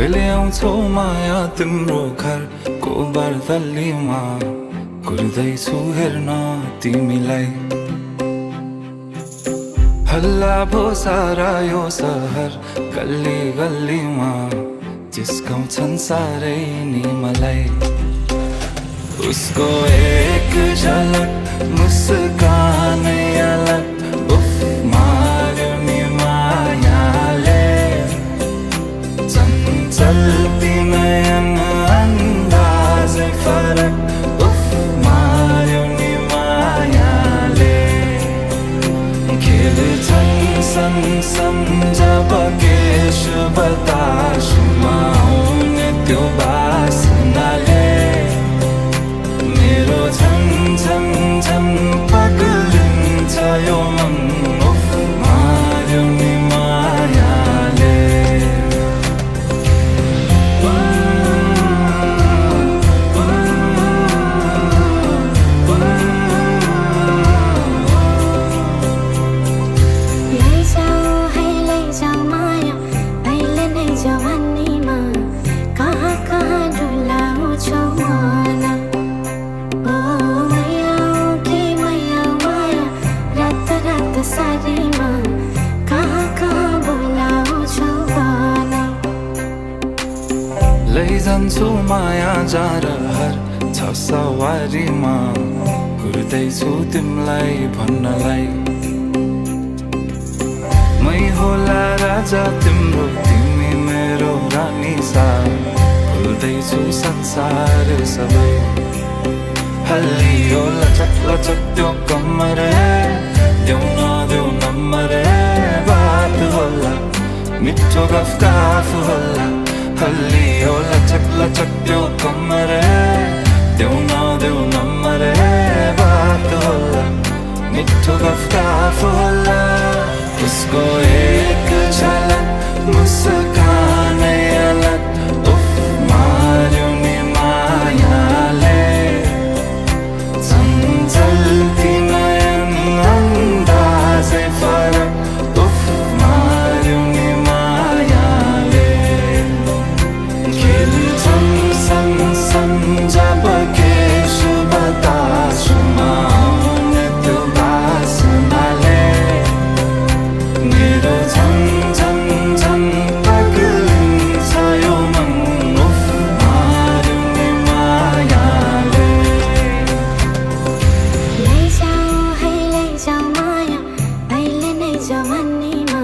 कहिले आउँछौ माया तिम्रो घरको बर्दलीमा कुर्दैछु हेर्न तिमीलाई हल्ला भो सारा यो सहर गल्ली गल्लीमा जिस्काउँछन् साह्रै नि मलाई उसको एक झलक मुस्कानै अलग उफ मार्यो नि मायाले चञ्चल्ती नयन अन्दाजै फरक उफ मार्यो नि मायाले खेल्छन् सँगसँग जब केश बतासमा आउने त्यो बासनाले मेरो झन् झन् झन् पग्लिन्छ यो मन उफ मार्यो नि मायाले लैजान्छु माया जारहर छ सवारीमा कुर्दैछु तिमीलाई भन्नलाई मै होला राजा तिम्रो तिमी मेरो रानी सा भुल्दैछु संसार सबै हल्लियो लचक लचक त्यो कम्मर देऊ नदेऊ नम्बर बात होला मिठो गफ होला हल्लियो लचक लचक त्यो कम्मर देऊ नदेऊ नम्बर बात होला मिठो गफ होला उसको एक झलक मुस्कानै अलग उफ मार्यो नि मायाले चञ्चल्ती नयन अन्दाजै फरक उफ मार्यो नि मायाले खेल्छन् सँगसँग जब केश बतासमा आउने त्यो बासनाले मेरो झन् झन् झन् पग्लिन्छ यो मन उफ मार्यो नि मायाले लैजाऊ माया अहिले नै जवानीमा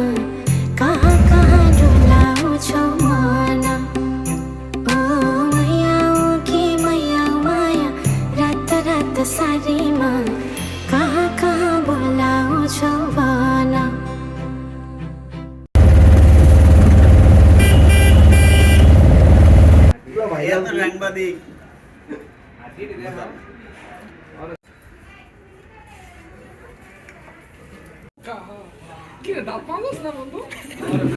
कहाँ कहाँ डुलाउँछौ मन ओ मैया माया रात रात सारीमा कहाँ कहाँ बोलाउँछौ भन भैया तो रंगबादी किन दाप पाउँदैछ न भन्नु